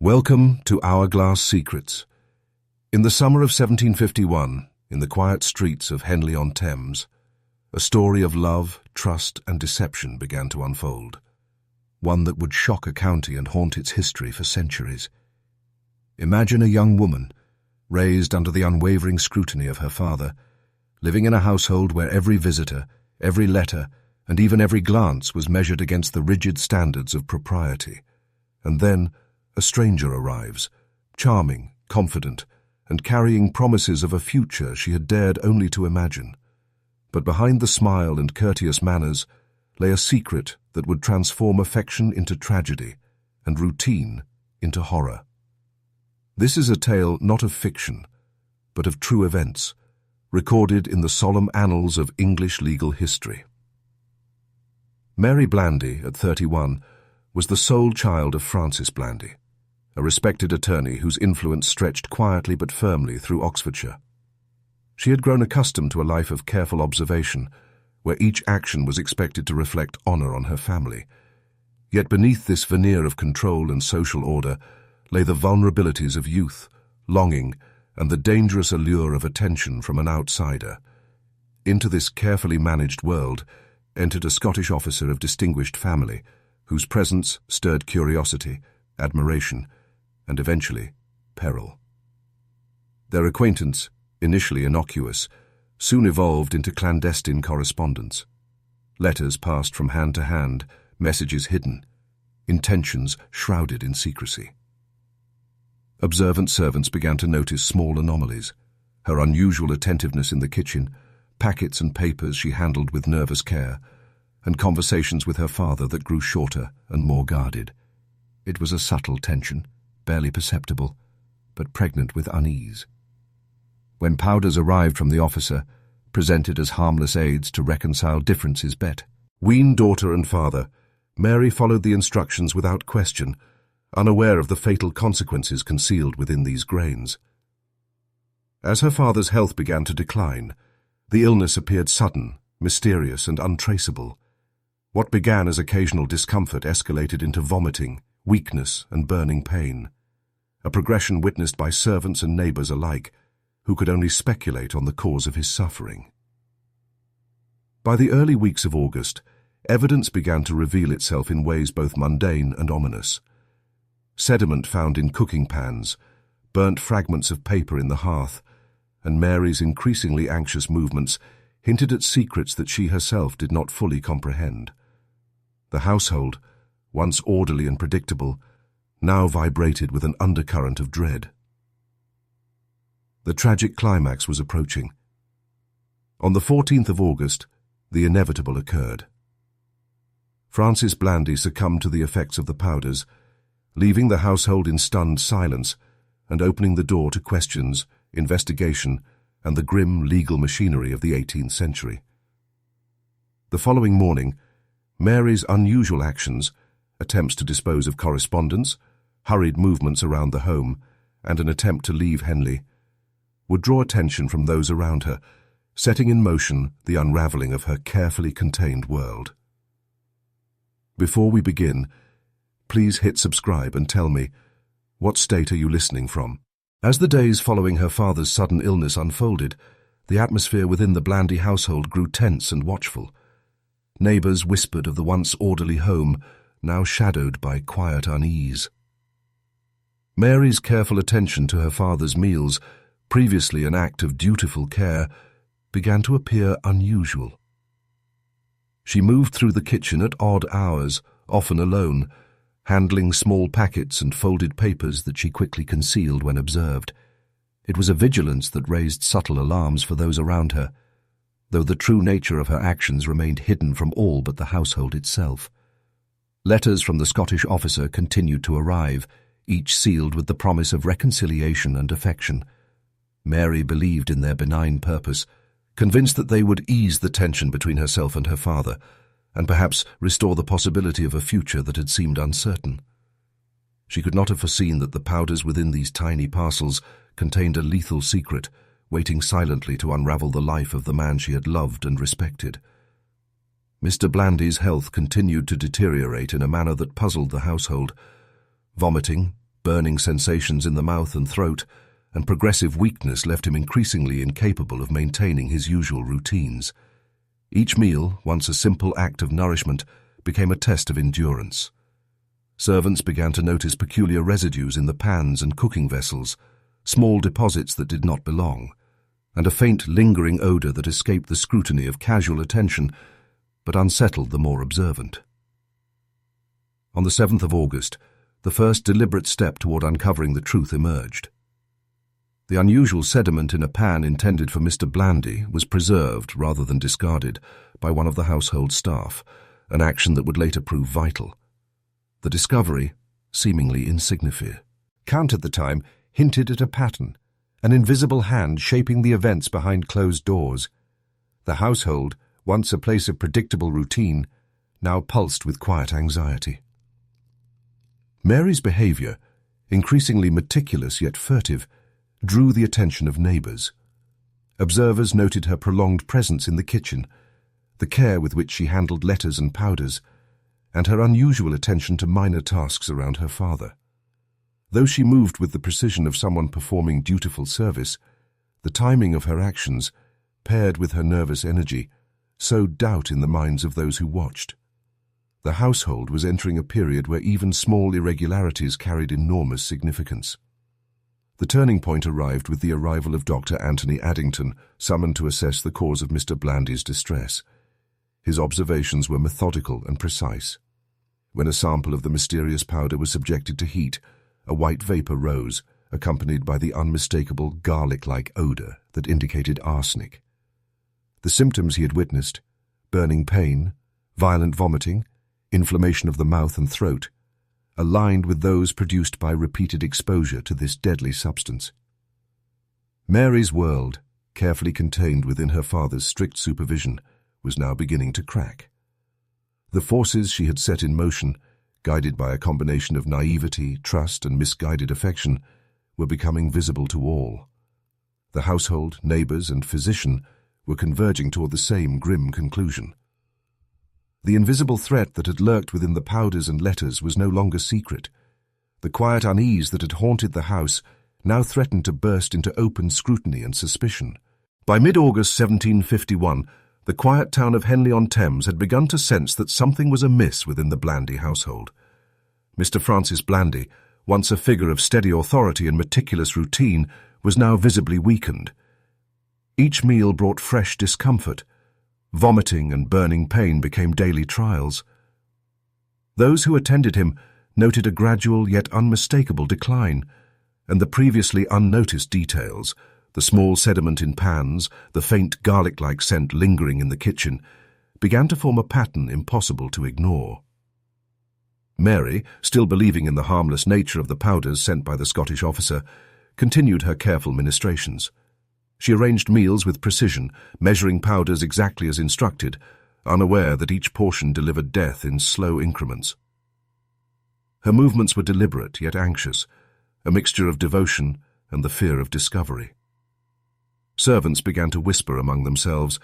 Welcome to Hourglass Secrets. In the summer of 1751, in the quiet streets of Henley-on-Thames, a story of love, trust, and deception began to unfold, one that would shock a county and haunt its history for centuries. Imagine a young woman, raised under the unwavering scrutiny of her father, living in a household where every visitor, every letter, and even every glance was measured against the rigid standards of propriety. And then a stranger arrives, charming, confident, and carrying promises of a future she had dared only to imagine. But behind the smile and courteous manners lay a secret that would transform affection into tragedy and routine into horror. This is a tale not of fiction, but of true events, recorded in the solemn annals of English legal history. Mary Blandy, at 31, was the sole child of Francis Blandy, a respected attorney whose influence stretched quietly but firmly through Oxfordshire. She had grown accustomed to a life of careful observation, where each action was expected to reflect honour on her family. Yet beneath this veneer of control and social order lay the vulnerabilities of youth, longing, and the dangerous allure of attention from an outsider. Into this carefully managed world entered a Scottish officer of distinguished family, whose presence stirred curiosity, admiration, and eventually peril. Their acquaintance, initially innocuous, soon evolved into clandestine correspondence. Letters passed from hand to hand, messages hidden, intentions shrouded in secrecy. Observant servants began to notice small anomalies: her unusual attentiveness in the kitchen, packets and papers she handled with nervous care, and conversations with her father that grew shorter and more guarded. It was a subtle tension, barely perceptible, but pregnant with unease. When powders arrived from the officer, presented as harmless aids to reconcile differences bet. Weaned daughter and father, Mary followed the instructions without question, unaware of the fatal consequences concealed within these grains. As her father's health began to decline, the illness appeared sudden, mysterious, and untraceable. What began as occasional discomfort escalated into vomiting, weakness, and burning pain, a progression witnessed by servants and neighbours alike, who could only speculate on the cause of his suffering. By the early weeks of August, evidence began to reveal itself in ways both mundane and ominous. Sediment found in cooking pans, burnt fragments of paper in the hearth, and Mary's increasingly anxious movements hinted at secrets that she herself did not fully comprehend. The household, once orderly and predictable, now vibrated with an undercurrent of dread. The tragic climax was approaching. On the 14th of August, the inevitable occurred. Francis Blandy succumbed to the effects of the powders, leaving the household in stunned silence and opening the door to questions, investigation, and the grim legal machinery of the 18th century. The following morning, Mary's unusual actions, attempts to dispose of correspondence, hurried movements around the home, and an attempt to leave Henley, would draw attention from those around her, setting in motion the unravelling of her carefully contained world. Before we begin, please hit subscribe and tell me, what state are you listening from? As the days following her father's sudden illness unfolded, the atmosphere within the Blandy household grew tense and watchful. Neighbours whispered of the once orderly home, now shadowed by quiet unease. Mary's careful attention to her father's meals, previously an act of dutiful care, began to appear unusual. She moved through the kitchen at odd hours, often alone, handling small packets and folded papers that she quickly concealed when observed. It was a vigilance that raised subtle alarms for those around her, though the true nature of her actions remained hidden from all but the household itself. Letters from the Scottish officer continued to arrive, each sealed with the promise of reconciliation and affection. Mary believed in their benign purpose, convinced that they would ease the tension between herself and her father, and perhaps restore the possibility of a future that had seemed uncertain. She could not have foreseen that the powders within these tiny parcels contained a lethal secret, waiting silently to unravel the life of the man she had loved and respected. Mr. Blandy's health continued to deteriorate in a manner that puzzled the household. Vomiting, burning sensations in the mouth and throat, and progressive weakness left him increasingly incapable of maintaining his usual routines. Each meal, once a simple act of nourishment, became a test of endurance. Servants began to notice peculiar residues in the pans and cooking vessels, small deposits that did not belong, and a faint lingering odor that escaped the scrutiny of casual attention, but unsettled the more observant. On the 7th of August, the first deliberate step toward uncovering the truth emerged. The unusual sediment in a pan intended for Mr. Blandy was preserved rather than discarded by one of the household staff, an action that would later prove vital. The discovery, seemingly insignificant, at the time, hinted at a pattern, an invisible hand shaping the events behind closed doors. The household, once a place of predictable routine, now pulsed with quiet anxiety. Mary's behavior, increasingly meticulous yet furtive, drew the attention of neighbors. Observers noted her prolonged presence in the kitchen, the care with which she handled letters and powders, and her unusual attention to minor tasks around her father. Though she moved with the precision of someone performing dutiful service, the timing of her actions, paired with her nervous energy, sowed doubt in the minds of those who watched. The household was entering a period where even small irregularities carried enormous significance. The turning point arrived with the arrival of Dr. Anthony Addington, summoned to assess the cause of Mr. Blandy's distress. His observations were methodical and precise. When a sample of the mysterious powder was subjected to heat, a white vapor rose, accompanied by the unmistakable garlic-like odor that indicated arsenic. The symptoms he had witnessed, burning pain, violent vomiting, inflammation of the mouth and throat, aligned with those produced by repeated exposure to this deadly substance. Mary's world, carefully contained within her father's strict supervision, was now beginning to crack. The forces she had set in motion, guided by a combination of naivety, trust, and misguided affection, were becoming visible to all. The household, neighbors, and physician were converging toward the same grim conclusion. The invisible threat that had lurked within the powders and letters was no longer secret. The quiet unease that had haunted the house now threatened to burst into open scrutiny and suspicion. By mid-August 1751, the quiet town of Henley-on-Thames had begun to sense that something was amiss within the Blandy household. Mr. Francis Blandy, once a figure of steady authority and meticulous routine, was now visibly weakened. Each meal brought fresh discomfort. Vomiting and burning pain became daily trials. Those who attended him noted a gradual yet unmistakable decline, and the previously unnoticed details, the small sediment in pans, the faint garlic-like scent lingering in the kitchen, began to form a pattern impossible to ignore. Mary, still believing in the harmless nature of the powders sent by the Scottish officer, continued her careful ministrations. She arranged meals with precision, measuring powders exactly as instructed, unaware that each portion delivered death in slow increments. Her movements were deliberate yet anxious, a mixture of devotion and the fear of discovery. Servants began to whisper among themselves,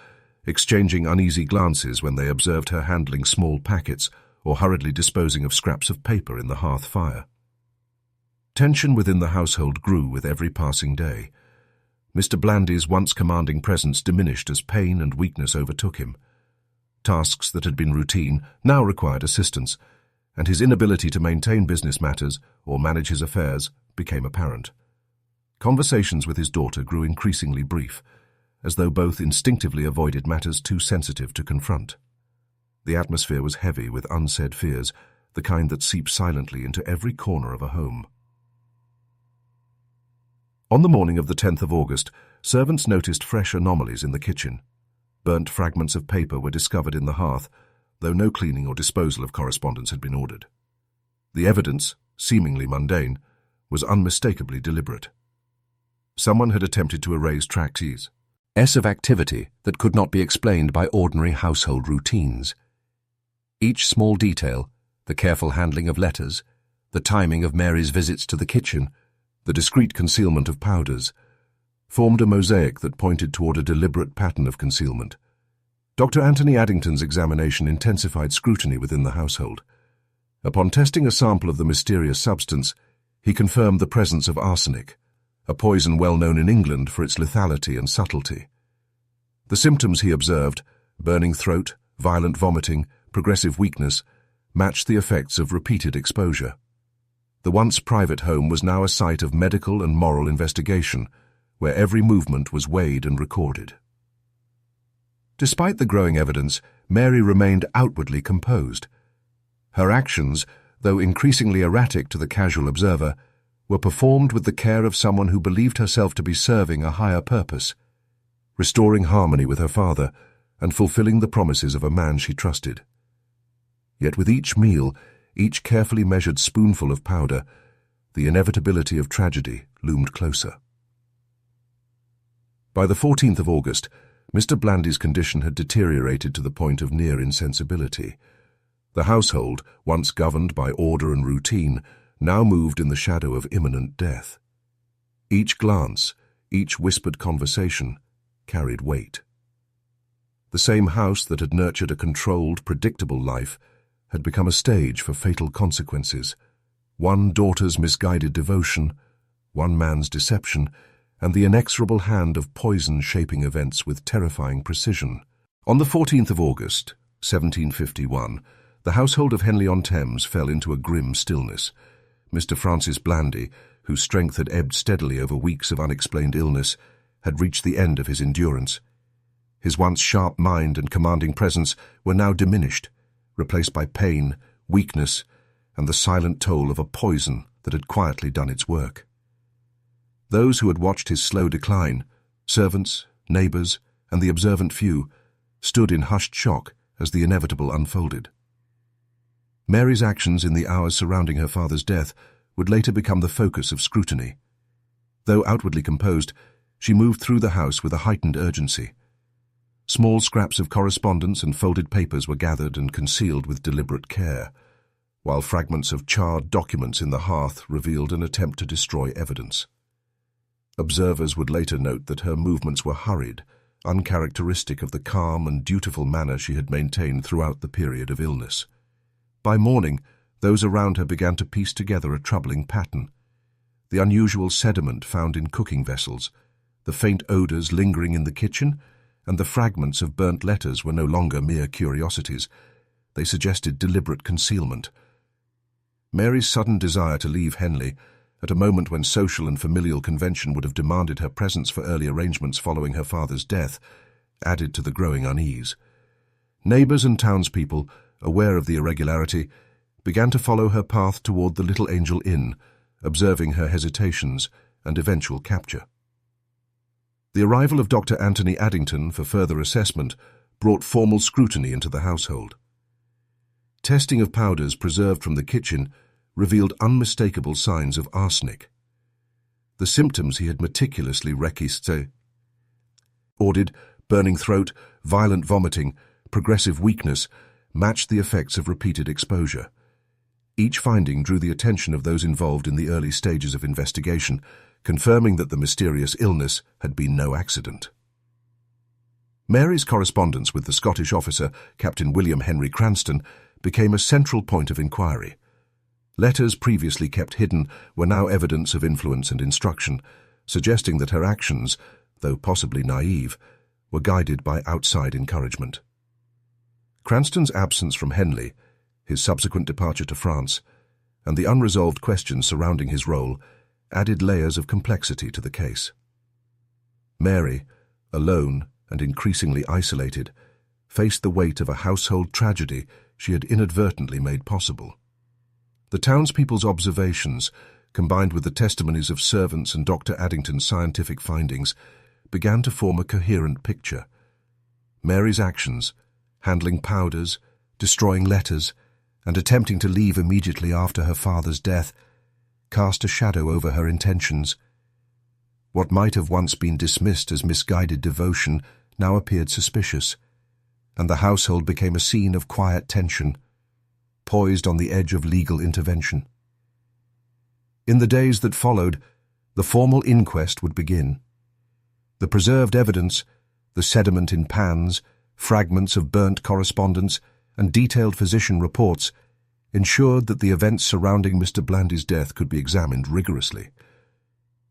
exchanging uneasy glances when they observed her handling small packets or hurriedly disposing of scraps of paper in the hearth fire. Tension within the household grew with every passing day. Mr. Blandy's once commanding presence diminished as pain and weakness overtook him. Tasks that had been routine now required assistance, and his inability to maintain business matters or manage his affairs became apparent. Conversations with his daughter grew increasingly brief, as though both instinctively avoided matters too sensitive to confront. The atmosphere was heavy with unsaid fears, the kind that seep silently into every corner of a home. On the morning of the 10th of August, servants noticed fresh anomalies in the kitchen. Burnt fragments of paper were discovered in the hearth, though no cleaning or disposal of correspondence had been ordered. The evidence, seemingly mundane, was unmistakably deliberate. Someone had attempted to erase tractees of activity that could not be explained by ordinary household routines. Each small detail, the careful handling of letters, the timing of Mary's visits to the kitchen, the discreet concealment of powders, formed a mosaic that pointed toward a deliberate pattern of concealment. Dr. Anthony Addington's examination intensified scrutiny within the household. Upon testing a sample of the mysterious substance, He confirmed the presence of arsenic, a poison well known in England for its lethality and subtlety. The symptoms he observed, burning throat, violent vomiting, progressive weakness, matched the effects of repeated exposure. The once private home was now a site of medical and moral investigation, where every movement was weighed and recorded. Despite the growing evidence, Mary remained outwardly composed. Her actions, though increasingly erratic to the casual observer, were performed with the care of someone who believed herself to be serving a higher purpose, restoring harmony with her father and fulfilling the promises of a man she trusted. Yet with each meal, each carefully measured spoonful of powder, the inevitability of tragedy loomed closer. By the 14th of August, Mr. Blandy's condition had deteriorated to the point of near insensibility. The household, once governed by order and routine, now moved in the shadow of imminent death. Each glance, each whispered conversation, carried weight. The same house that had nurtured a controlled, predictable life had become a stage for fatal consequences. One daughter's misguided devotion, one man's deception, and the inexorable hand of poison shaping events with terrifying precision. On the 14th of August, 1751, the household of Henley-on-Thames fell into a grim stillness. Mr. Francis Blandy, whose strength had ebbed steadily over weeks of unexplained illness, had reached the end of his endurance. His once sharp mind and commanding presence were now diminished, replaced by pain, weakness, and the silent toll of a poison that had quietly done its work. Those who had watched his slow decline, servants, neighbours, and the observant few, stood in hushed shock as the inevitable unfolded. Mary's actions in the hours surrounding her father's death would later become the focus of scrutiny. Though outwardly composed, she moved through the house with a heightened urgency. Small scraps of correspondence and folded papers were gathered and concealed with deliberate care, while fragments of charred documents in the hearth revealed an attempt to destroy evidence. Observers would later note that her movements were hurried, uncharacteristic of the calm and dutiful manner she had maintained throughout the period of illness. By morning, those around her began to piece together a troubling pattern. The unusual sediment found in cooking vessels, the faint odours lingering in the kitchen, and the fragments of burnt letters were no longer mere curiosities. They suggested deliberate concealment. Mary's sudden desire to leave Henley, at a moment when social and familial convention would have demanded her presence for early arrangements following her father's death, added to the growing unease. Neighbours and townspeople, aware of the irregularity, began to follow her path toward the Little Angel Inn, observing her hesitations and eventual capture. The arrival of Dr. Anthony Addington for further assessment brought formal scrutiny into the household. Testing of powders preserved from the kitchen revealed unmistakable signs of arsenic. The symptoms he had meticulously recorded: burning throat, violent vomiting, progressive weakness, matched the effects of repeated exposure. Each finding drew the attention of those involved in the early stages of investigation, confirming that the mysterious illness had been no accident. Mary's correspondence with the Scottish officer, Captain William Henry Cranston, became a central point of inquiry. Letters previously kept hidden were now evidence of influence and instruction, suggesting that her actions, though possibly naive, were guided by outside encouragement. Cranston's absence from Henley, his subsequent departure to France, and the unresolved questions surrounding his role added layers of complexity to the case. Mary, alone and increasingly isolated, faced the weight of a household tragedy she had inadvertently made possible. The townspeople's observations, combined with the testimonies of servants and Dr. Addington's scientific findings, began to form a coherent picture. Mary's actions, handling powders, destroying letters, and attempting to leave immediately after her father's death, cast a shadow over her intentions. What might have once been dismissed as misguided devotion now appeared suspicious, and the household became a scene of quiet tension, poised on the edge of legal intervention. In the days that followed, the formal inquest would begin. The preserved evidence, the sediment in pans, fragments of burnt correspondence, and detailed physician reports ensured that the events surrounding Mr. Blandy's death could be examined rigorously.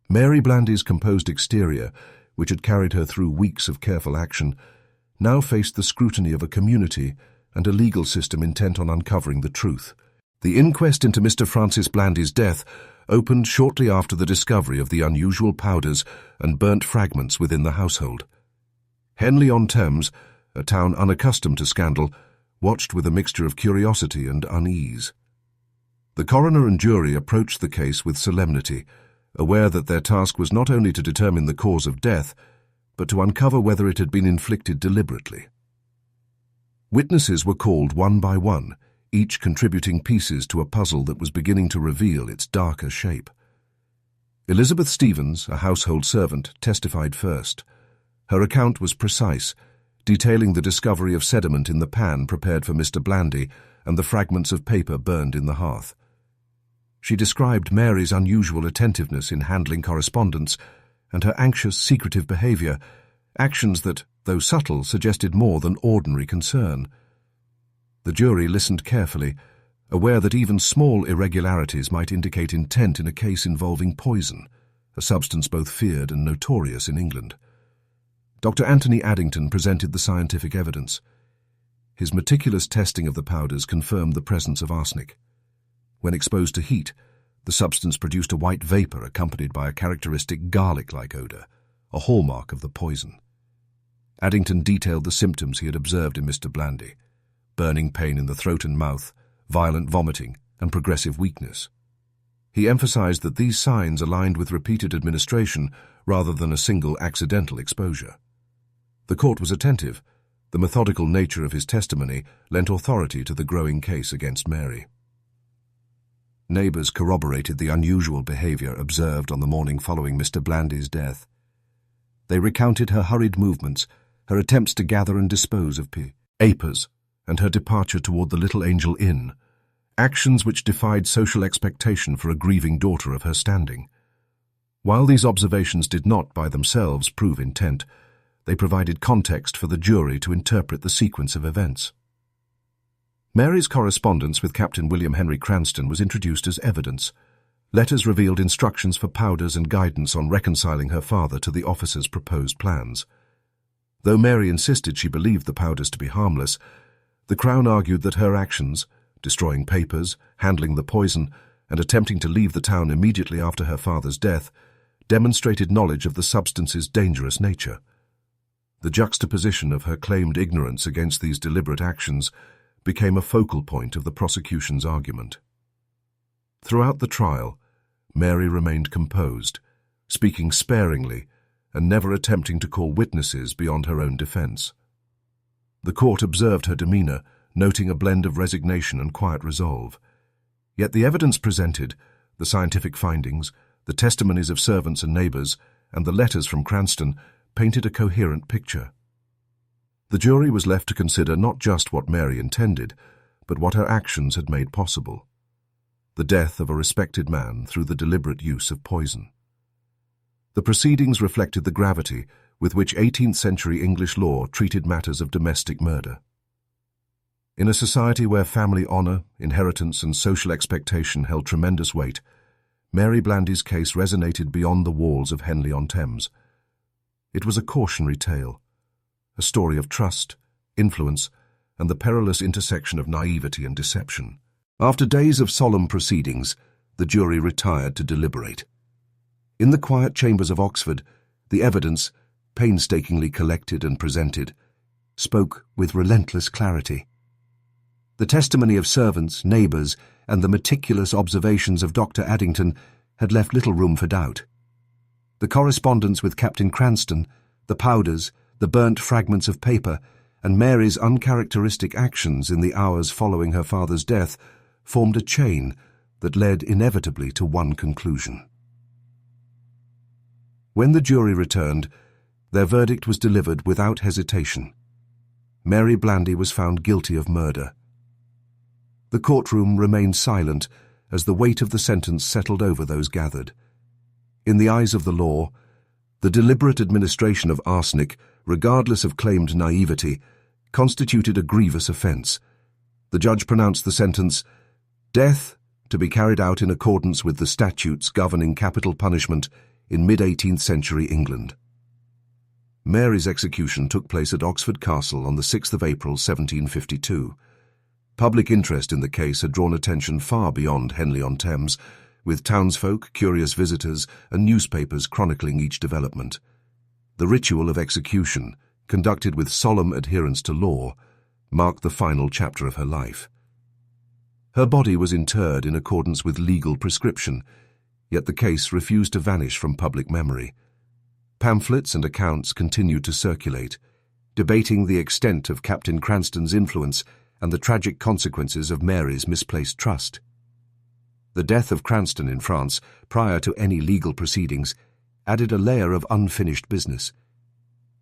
Mary Blandy's composed exterior, which had carried her through weeks of careful action, now faced the scrutiny of a community and a legal system intent on uncovering the truth. The inquest into Mr. Francis Blandy's death opened shortly after the discovery of the unusual powders and burnt fragments within the household. Henley-on-Thames, a town unaccustomed to scandal, watched with a mixture of curiosity and unease. The coroner and jury approached the case with solemnity, aware that their task was not only to determine the cause of death, but to uncover whether it had been inflicted deliberately. Witnesses were called one by one, each contributing pieces to a puzzle that was beginning to reveal its darker shape. Elizabeth Stevens, a household servant, testified first. Her account was precise, detailing the discovery of sediment in the pan prepared for Mr. Blandy and the fragments of paper burned in the hearth. She described Mary's unusual attentiveness in handling correspondence and her anxious, secretive behavior, actions that, though subtle, suggested more than ordinary concern. The jury listened carefully, aware that even small irregularities might indicate intent in a case involving poison, a substance both feared and notorious in England. Dr. Anthony Addington presented the scientific evidence. His meticulous testing of the powders confirmed the presence of arsenic. When exposed to heat, the substance produced a white vapor accompanied by a characteristic garlic-like odor, a hallmark of the poison. Addington detailed the symptoms he had observed in Mr. Blandy: burning pain in the throat and mouth, violent vomiting, and progressive weakness. He emphasized that these signs aligned with repeated administration rather than a single accidental exposure. The court was attentive. The methodical nature of his testimony lent authority to the growing case against Mary. Neighbors corroborated the unusual behavior observed on the morning following Mr. Blandy's death. They recounted her hurried movements, her attempts to gather and dispose of papers, and her departure toward the Little Angel Inn, actions which defied social expectation for a grieving daughter of her standing. While these observations did not by themselves prove intent, they provided context for the jury to interpret the sequence of events. Mary's correspondence with Captain William Henry Cranston was introduced as evidence. Letters revealed instructions for powders and guidance on reconciling her father to the officer's proposed plans. Though Mary insisted she believed the powders to be harmless, the Crown argued that her actions, destroying papers, handling the poison, and attempting to leave the town immediately after her father's death, demonstrated knowledge of the substance's dangerous nature. The juxtaposition of her claimed ignorance against these deliberate actions became a focal point of the prosecution's argument. Throughout the trial, Mary remained composed, speaking sparingly and never attempting to call witnesses beyond her own defense. The court observed her demeanor, noting a blend of resignation and quiet resolve. Yet the evidence presented, the scientific findings, the testimonies of servants and neighbors, and the letters from Cranston painted a coherent picture. The jury was left to consider not just what Mary intended, but what her actions had made possible: the death of a respected man through the deliberate use of poison. The proceedings reflected the gravity with which 18th-century English law treated matters of domestic murder. In a society where family honor, inheritance, and social expectation held tremendous weight, Mary Blandy's case resonated beyond the walls of Henley-on-Thames. It was a cautionary tale, a story of trust, influence, and the perilous intersection of naivety and deception. After days of solemn proceedings, the jury retired to deliberate. In the quiet chambers of Oxford, the evidence, painstakingly collected and presented, spoke with relentless clarity. The testimony of servants, neighbors, and the meticulous observations of Dr. Addington had left little room for doubt. The correspondence with Captain Cranston, the powders, the burnt fragments of paper, and Mary's uncharacteristic actions in the hours following her father's death formed a chain that led inevitably to one conclusion. When the jury returned, their verdict was delivered without hesitation. Mary Blandy was found guilty of murder. The courtroom remained silent as the weight of the sentence settled over those gathered. In the eyes of the law, the deliberate administration of arsenic, regardless of claimed naivety, constituted a grievous offense. The judge pronounced the sentence Death to be carried out in accordance with the statutes governing capital punishment in mid-18th century England. Mary's execution took place at Oxford Castle on the 6th of April 1752. Public interest in the case had drawn attention far beyond Henley-on-Thames, with townsfolk, curious visitors, and newspapers chronicling each development. The ritual of execution, conducted with solemn adherence to law, marked the final chapter of her life. Her body was interred in accordance with legal prescription, yet the case refused to vanish from public memory. Pamphlets and accounts continued to circulate, debating the extent of Captain Cranston's influence and the tragic consequences of Mary's misplaced trust. The death of Cranston in France, prior to any legal proceedings, added a layer of unfinished business.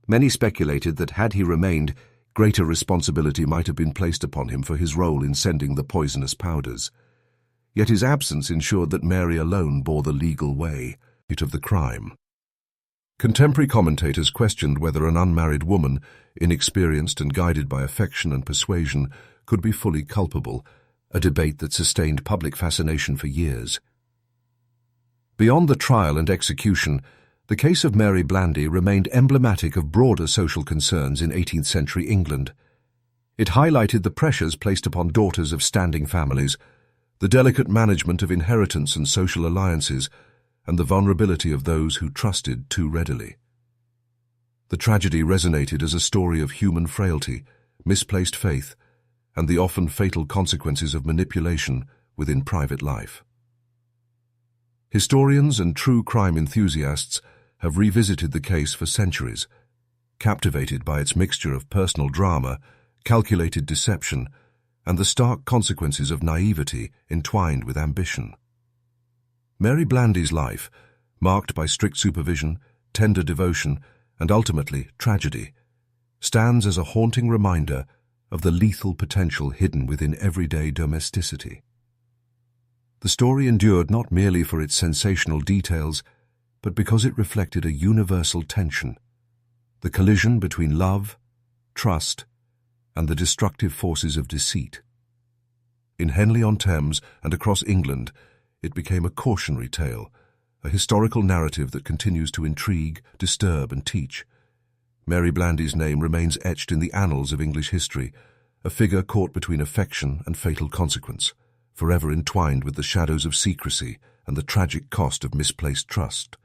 Many speculated that had he remained, greater responsibility might have been placed upon him for his role in sending the poisonous powders. Yet his absence ensured that Mary alone bore the legal weight of the crime. Contemporary commentators questioned whether an unmarried woman, inexperienced and guided by affection and persuasion, could be fully culpable, a debate that sustained public fascination for years. Beyond the trial and execution, the case of Mary Blandy remained emblematic of broader social concerns in 18th century England. It highlighted the pressures placed upon daughters of standing families, the delicate management of inheritance and social alliances, and the vulnerability of those who trusted too readily. The tragedy resonated as a story of human frailty, misplaced faith, and the often fatal consequences of manipulation within private life. Historians and true crime enthusiasts have revisited the case for centuries, captivated by its mixture of personal drama, calculated deception, and the stark consequences of naivety entwined with ambition. Mary Blandy's life, marked by strict supervision, tender devotion, and ultimately tragedy, stands as a haunting reminder of the lethal potential hidden within everyday domesticity. The story endured not merely for its sensational details, but because it reflected a universal tension, the collision between love, trust, and the destructive forces of deceit. In Henley-on-Thames and across England, it became a cautionary tale, a historical narrative that continues to intrigue, disturb, and teach. Mary Blandy's name remains etched in the annals of English history, a figure caught between affection and fatal consequence, forever entwined with the shadows of secrecy and the tragic cost of misplaced trust.